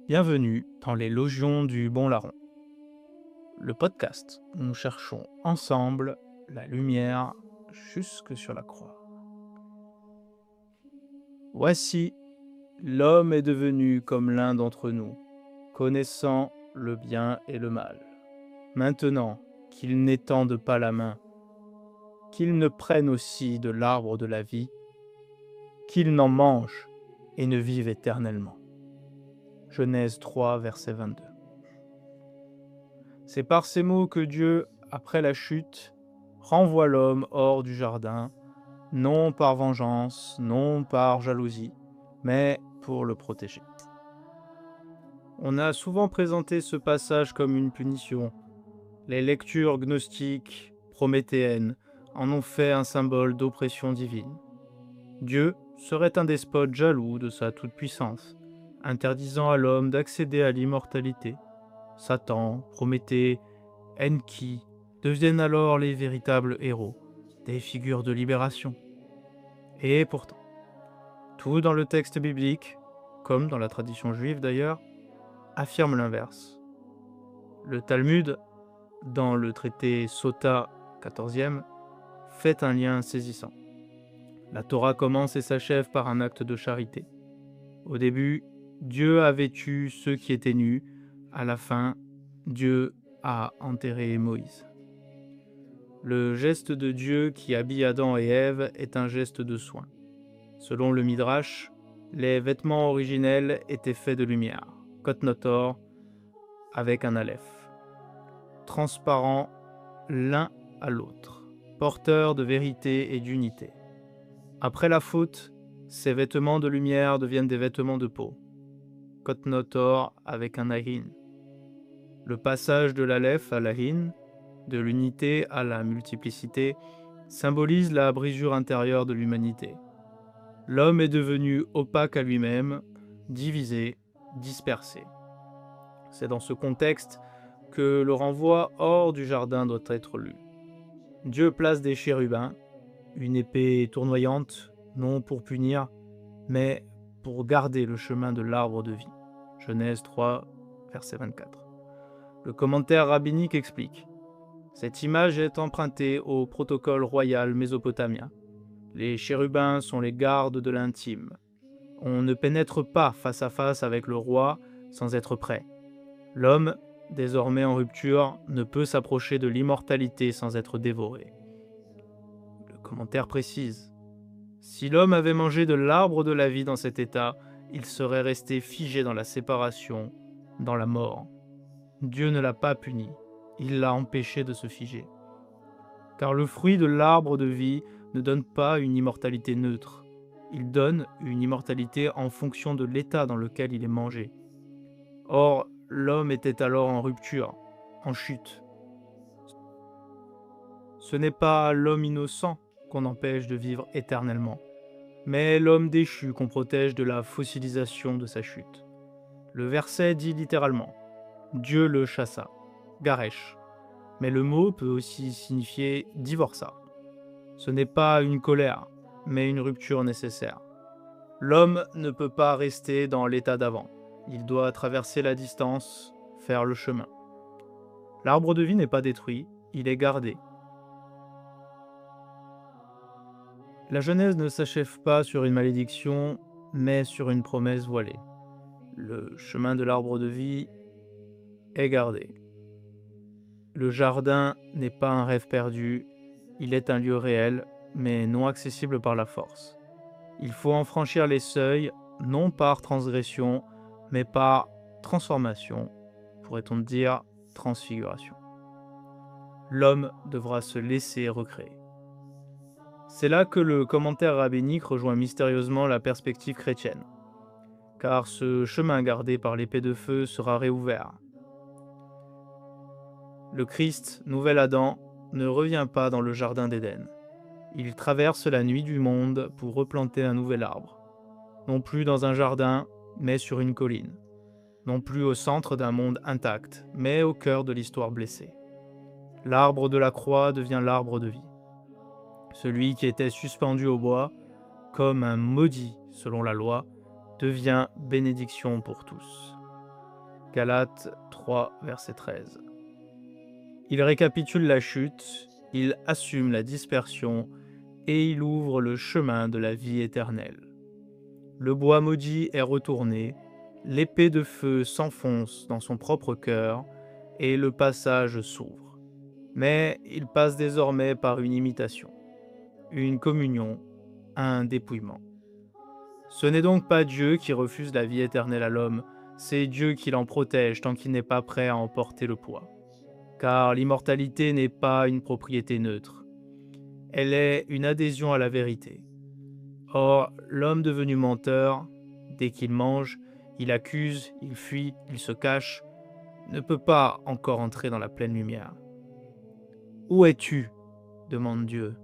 Bienvenue dans les Logions du Bon Larron, le podcast où nous cherchons ensemble la lumière jusque sur la croix. Voici, l'homme est devenu comme l'un d'entre nous, connaissant le bien et le mal. Maintenant qu'il n'étende pas la main, qu'il ne prenne aussi de l'arbre de la vie, qu'il n'en mange et ne vive éternellement. Genèse 3, verset 22. C'est par ces mots que Dieu, après la chute, renvoie l'homme hors du jardin, non par vengeance, non par jalousie, mais pour le protéger. On a souvent présenté ce passage comme une punition. Les lectures gnostiques, prométhéennes, en ont fait un symbole d'oppression divine. Dieu serait un despote jaloux de sa toute-puissance, interdisant à l'homme d'accéder à l'immortalité. Satan, Prométhée, Enki deviennent alors les véritables héros, des figures de libération. Et pourtant, tout dans le texte biblique, comme dans la tradition juive d'ailleurs, affirme l'inverse. Le Talmud, dans le traité Sota 14e, fait un lien saisissant. La Torah commence et s'achève par un acte de charité. Au début, Dieu a vêtu ceux qui étaient nus. À la fin, Dieu a enterré Moïse. Le geste de Dieu qui habille Adam et Ève est un geste de soin. Selon le Midrash, les vêtements originels étaient faits de lumière, Kotnotor, avec un aleph, transparents l'un à l'autre, porteurs de vérité et d'unité. Après la faute, ces vêtements de lumière deviennent des vêtements de peau, Kotnotor avec un ahin. Le passage de l'aleph à l'ahin, de l'unité à la multiplicité, symbolise la brisure intérieure de l'humanité. L'homme est devenu opaque à lui-même, divisé, dispersé. C'est dans ce contexte que le renvoi hors du jardin doit être lu. Dieu place des chérubins, une épée tournoyante, non pour punir, mais pour garder le chemin de l'arbre de vie. Genèse 3, verset 24. Le commentaire rabbinique explique: cette image est empruntée au protocole royal mésopotamien. Les chérubins sont les gardes de l'intime. On ne pénètre pas face à face avec le roi sans être prêt. L'homme, désormais en rupture, ne peut s'approcher de l'immortalité sans être dévoré. Le commentaire précise: si l'homme avait mangé de l'arbre de la vie dans cet état, il serait resté figé dans la séparation, dans la mort. Dieu ne l'a pas puni, il l'a empêché de se figer. Car le fruit de l'arbre de vie ne donne pas une immortalité neutre. Il donne une immortalité en fonction de l'état dans lequel il est mangé. Or, l'homme était alors en rupture, en chute. Ce n'est pas l'homme innocent qu'on empêche de vivre éternellement, mais l'homme déchu qu'on protège de la fossilisation de sa chute. Le verset dit littéralement: Dieu le chassa, Garesh. Mais le mot peut aussi signifier divorça. Ce n'est pas une colère, mais une rupture nécessaire. L'homme ne peut pas rester dans l'état d'avant. Il doit traverser la distance, faire le chemin. L'arbre de vie n'est pas détruit, il est gardé. La Genèse ne s'achève pas sur une malédiction, mais sur une promesse voilée. Le chemin de l'arbre de vie est gardé. Le jardin n'est pas un rêve perdu, il est un lieu réel, mais non accessible par la force. Il faut en franchir les seuils, non par transgression, mais par transformation, pourrait-on dire transfiguration. L'homme devra se laisser recréer. C'est là que le commentaire rabbinique rejoint mystérieusement la perspective chrétienne, car ce chemin gardé par l'épée de feu sera réouvert. Le Christ, nouvel Adam, ne revient pas dans le jardin d'Éden. Il traverse la nuit du monde pour replanter un nouvel arbre. Non plus dans un jardin, mais sur une colline. Non plus au centre d'un monde intact, mais au cœur de l'histoire blessée. L'arbre de la croix devient l'arbre de vie. Celui qui était suspendu au bois, comme un maudit selon la loi, devient bénédiction pour tous. Galates 3, verset 13. Il récapitule la chute, il assume la dispersion et il ouvre le chemin de la vie éternelle. Le bois maudit est retourné, l'épée de feu s'enfonce dans son propre cœur et le passage s'ouvre. Mais il passe désormais par une imitation, une communion, un dépouillement. Ce n'est donc pas Dieu qui refuse la vie éternelle à l'homme, c'est Dieu qui l'en protège tant qu'il n'est pas prêt à en porter le poids. Car l'immortalité n'est pas une propriété neutre, elle est une adhésion à la vérité. Or, l'homme devenu menteur, dès qu'il mange, il accuse, il fuit, il se cache, ne peut pas encore entrer dans la pleine lumière. Où es-tu ? Demande Dieu.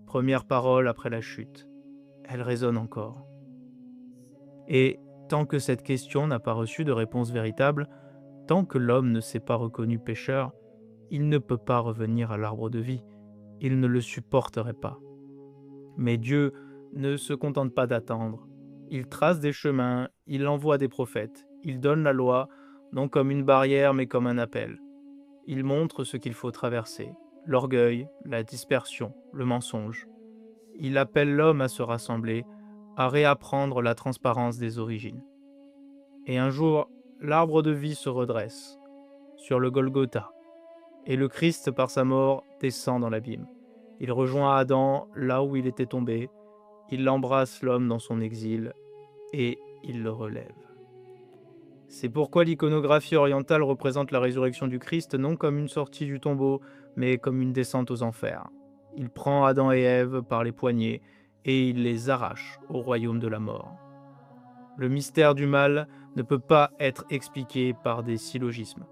Première parole après la chute. Elle résonne encore. Et tant que cette question n'a pas reçu de réponse véritable, tant que l'homme ne s'est pas reconnu pécheur, il ne peut pas revenir à l'arbre de vie. Il ne le supporterait pas. Mais Dieu ne se contente pas d'attendre. Il trace des chemins, il envoie des prophètes, il donne la loi, non comme une barrière mais comme un appel. Il montre ce qu'il faut traverser, l'orgueil, la dispersion, le mensonge. Il appelle l'homme à se rassembler, à réapprendre la transparence des origines. Et un jour, l'arbre de vie se redresse, sur le Golgotha, et le Christ, par sa mort, descend dans l'abîme. Il rejoint Adam là où il était tombé, il embrasse l'homme dans son exil, et il le relève. C'est pourquoi l'iconographie orientale représente la résurrection du Christ non comme une sortie du tombeau, mais comme une descente aux enfers. Il prend Adam et Ève par les poignets et il les arrache au royaume de la mort. Le mystère du mal ne peut pas être expliqué par des syllogismes.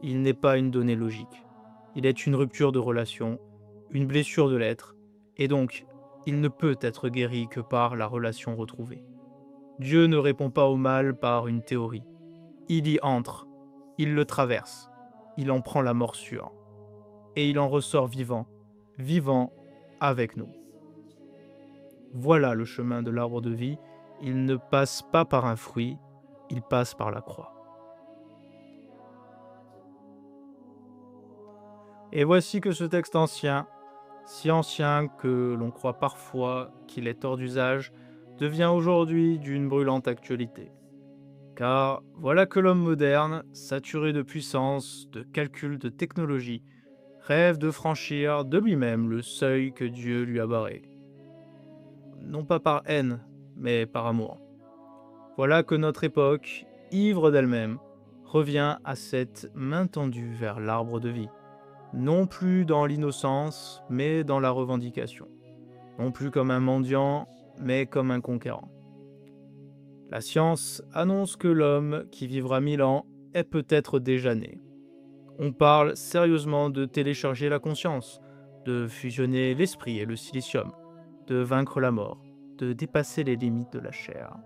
Il n'est pas une donnée logique. Il est une rupture de relation, une blessure de l'être, et donc il ne peut être guéri que par la relation retrouvée. Dieu ne répond pas au mal par une théorie. Il y entre, il le traverse, il en prend la morsure, et il en ressort vivant, vivant avec nous. Voilà le chemin de l'arbre de vie, il ne passe pas par un fruit, il passe par la croix. Et voici que ce texte ancien, si ancien que l'on croit parfois qu'il est hors d'usage, devient aujourd'hui d'une brûlante actualité. Car voilà que l'homme moderne, saturé de puissance, de calcul, de technologie, rêve de franchir de lui-même le seuil que Dieu lui a barré. Non pas par haine, mais par amour. Voilà que notre époque, ivre d'elle-même, revient à cette main tendue vers l'arbre de vie. Non plus dans l'innocence, mais dans la revendication. Non plus comme un mendiant, mais comme un conquérant. La science annonce que l'homme, qui vivra 1000 ans, est peut-être déjà né. On parle sérieusement de télécharger la conscience, de fusionner l'esprit et le silicium, de vaincre la mort, de dépasser les limites de la chair.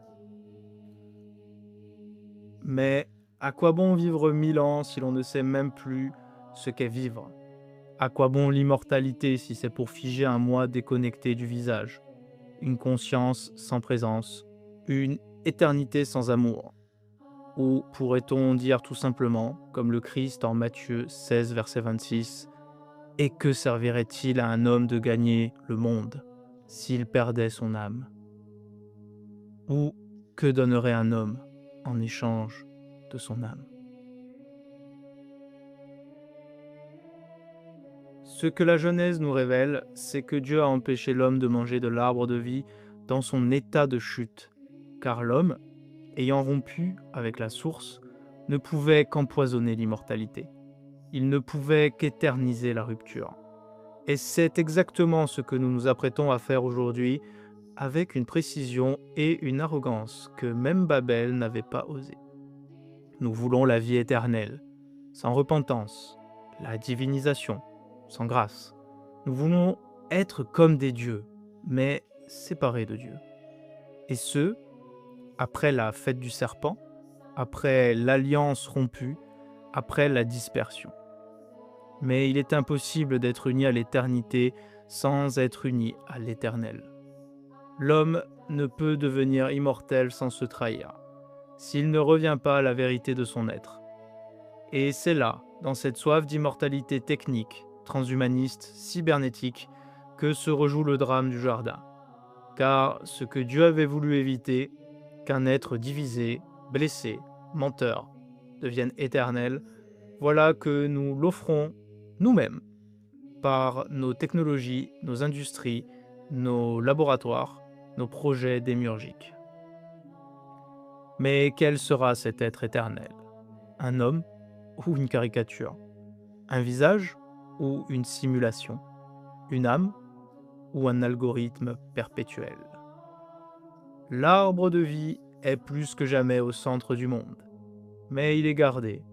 Mais à quoi bon vivre 1000 ans si l'on ne sait même plus ce qu'est vivre ? À quoi bon l'immortalité si c'est pour figer un moi déconnecté du visage, une conscience sans présence, une éternité sans amour? Ou pourrait-on dire tout simplement, comme le Christ en Matthieu 16, verset 26, « Et que servirait-il à un homme de gagner le monde s'il perdait son âme ?» Ou que donnerait un homme en échange de son âme? Ce que la Genèse nous révèle, c'est que Dieu a empêché l'homme de manger de l'arbre de vie dans son état de chute, car l'homme, ayant rompu avec la source, ne pouvait qu'empoisonner l'immortalité. Il ne pouvait qu'éterniser la rupture. Et c'est exactement ce que nous nous apprêtons à faire aujourd'hui, avec une précision et une arrogance que même Babel n'avait pas osé. Nous voulons la vie éternelle, sans repentance, la divinisation, sans grâce. Nous voulons être comme des dieux, mais séparés de Dieu. Et ce, après la fête du serpent, après l'alliance rompue, après la dispersion. Mais il est impossible d'être uni à l'éternité sans être uni à l'éternel. L'homme ne peut devenir immortel sans se trahir. s'il ne revient pas à la vérité de son être. Et c'est là, dans cette soif d'immortalité technique, transhumaniste, cybernétique, que se rejoue le drame du jardin. Car ce que Dieu avait voulu éviter, qu'un être divisé, blessé, menteur, devienne éternel, voilà que nous l'offrons nous-mêmes, par nos technologies, nos industries, nos laboratoires, nos projets démiurgiques. Mais quel sera cet être éternel? Un homme ou une caricature? Un visage ou une simulation? Une âme ou un algorithme perpétuel? L'arbre de vie est plus que jamais au centre du monde. Mais il est gardé,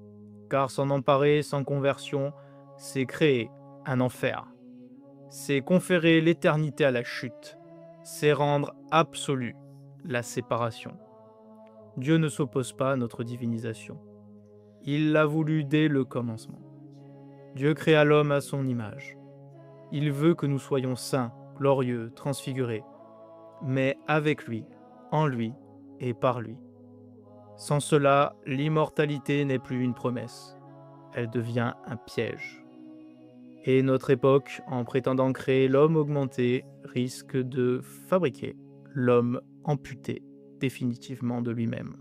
car s'en emparer sans conversion, c'est créer un enfer. C'est conférer l'éternité à la chute. C'est rendre absolue la séparation. Dieu ne s'oppose pas à notre divinisation. Il l'a voulu dès le commencement. Dieu créa l'homme à son image. Il veut que nous soyons saints, glorieux, transfigurés, mais avec lui, en lui et par lui. Sans cela, l'immortalité n'est plus une promesse, elle devient un piège. Et notre époque, en prétendant créer l'homme augmenté, risque de fabriquer l'homme amputé définitivement de lui-même.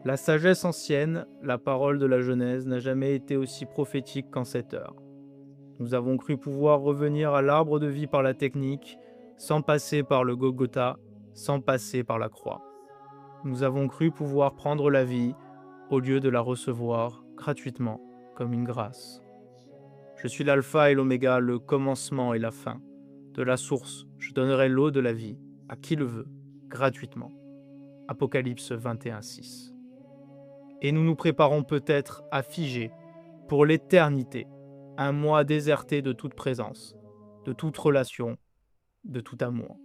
La sagesse ancienne, la parole de la Genèse, n'a jamais été aussi prophétique qu'en cette heure. Nous avons cru pouvoir revenir à l'arbre de vie par la technique, sans passer par le Golgotha, sans passer par la croix. Nous avons cru pouvoir prendre la vie au lieu de la recevoir gratuitement comme une grâce. Je suis l'alpha et l'oméga, le commencement et la fin. De la source, je donnerai l'eau de la vie à qui le veut, gratuitement. Apocalypse 21:6. Et nous nous préparons peut-être à figer, pour l'éternité, un moi déserté de toute présence, de toute relation, de tout amour.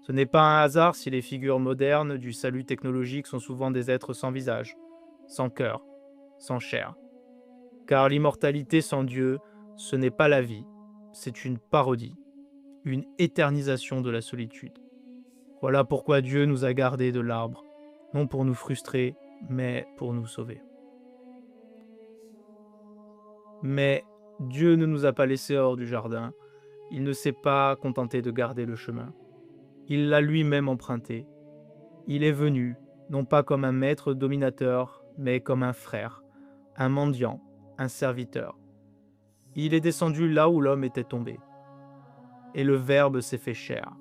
Ce n'est pas un hasard si les figures modernes du salut technologique sont souvent des êtres sans visage, sans cœur, sans chair. Car l'immortalité sans Dieu, ce n'est pas la vie, c'est une parodie, une éternisation de la solitude. Voilà pourquoi Dieu nous a gardés de l'arbre, non pour nous frustrer, mais pour nous sauver. Mais Dieu ne nous a pas laissés hors du jardin, il ne s'est pas contenté de garder le chemin. Il l'a lui-même emprunté. Il est venu, non pas comme un maître dominateur, mais comme un frère, un mendiant, un serviteur. Il est descendu là où l'homme était tombé. Et le Verbe s'est fait chair.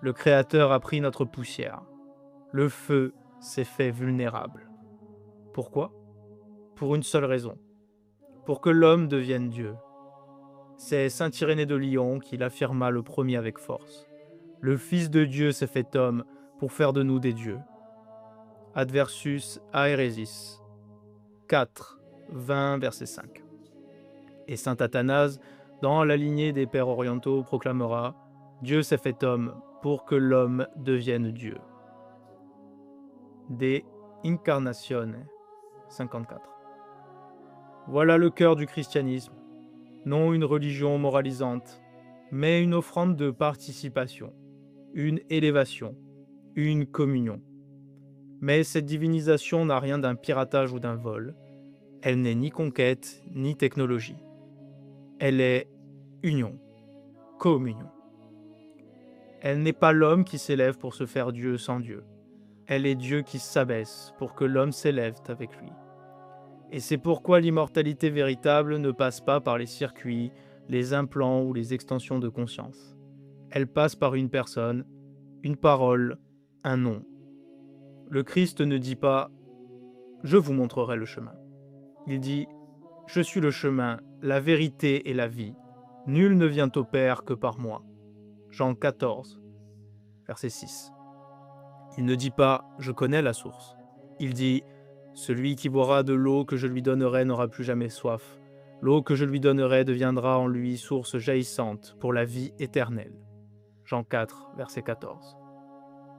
Le Créateur a pris notre poussière. Le feu s'est fait vulnérable. Pourquoi? Pour une seule raison. Pour que l'homme devienne Dieu. C'est saint Irénée de Lyon qui l'affirma le premier avec force. Le Fils de Dieu s'est fait homme pour faire de nous des dieux. Adversus Aeresis 4, 20, verset 5. Et saint Athanase, dans la lignée des pères orientaux, proclamera « Dieu s'est fait homme pour que l'homme devienne Dieu ». De Incarnatione 54. Voilà le cœur du christianisme, non une religion moralisante, mais une offrande de participation, une élévation, une communion. Mais cette divinisation n'a rien d'un piratage ou d'un vol. Elle n'est ni conquête, ni technologie. Elle est union, communion. Elle n'est pas l'homme qui s'élève pour se faire Dieu sans Dieu. Elle est Dieu qui s'abaisse pour que l'homme s'élève avec lui. Et c'est pourquoi l'immortalité véritable ne passe pas par les circuits, les implants ou les extensions de conscience. Elle passe par une personne, une parole, un nom. Le Christ ne dit pas « Je vous montrerai le chemin ». Il dit « Je suis le chemin, la vérité et la vie. Nul ne vient au Père que par moi ». Jean 14, verset 6. Il ne dit pas « Je connais la source ». Il dit « Celui qui boira de l'eau que je lui donnerai n'aura plus jamais soif. L'eau que je lui donnerai deviendra en lui source jaillissante pour la vie éternelle. » Jean 4, verset 14.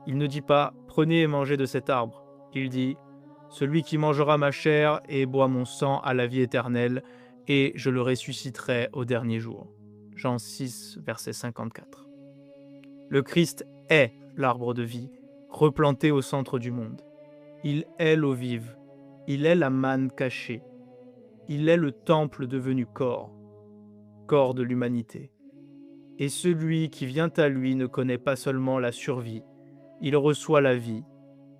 Il ne dit pas « Prenez et mangez de cet arbre ». Il dit « Celui qui mangera ma chair et boit mon sang a la vie éternelle, et je le ressusciterai au dernier jour. » Jean 6, verset 54. Le Christ est l'arbre de vie, replanté au centre du monde. Il est l'eau vive, il est la manne cachée, il est le temple devenu corps, corps de l'humanité. Et celui qui vient à lui ne connaît pas seulement la survie, il reçoit la vie,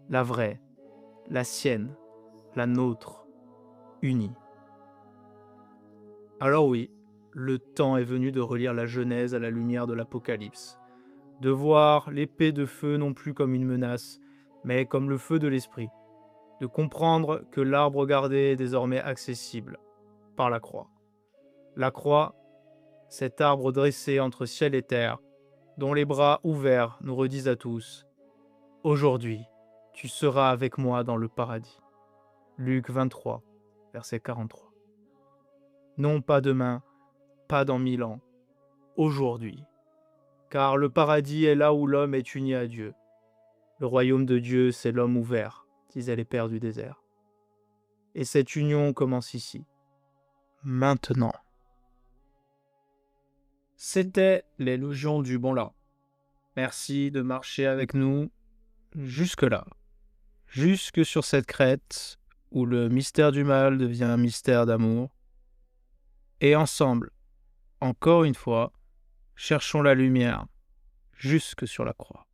la vraie, la sienne, la nôtre, unie. Alors oui, le temps est venu de relire la Genèse à la lumière de l'Apocalypse, de voir l'épée de feu non plus comme une menace, mais comme le feu de l'esprit, de comprendre que l'arbre gardé est désormais accessible par la croix. La croix, cet arbre dressé entre ciel et terre, dont les bras ouverts nous redisent à tous: aujourd'hui, tu seras avec moi dans le paradis. Luc 23, verset 43. Non pas demain, pas dans 1000 ans, aujourd'hui. Car le paradis est là où l'homme est uni à Dieu. Le royaume de Dieu, c'est l'homme ouvert, disaient les pères du désert. Et cette union commence ici, maintenant. C'était les Légions du Bon Lin. Merci de marcher avec nous jusque-là, jusque sur cette crête où le mystère du mal devient un mystère d'amour. Et ensemble, encore une fois, cherchons la lumière jusque sur la croix.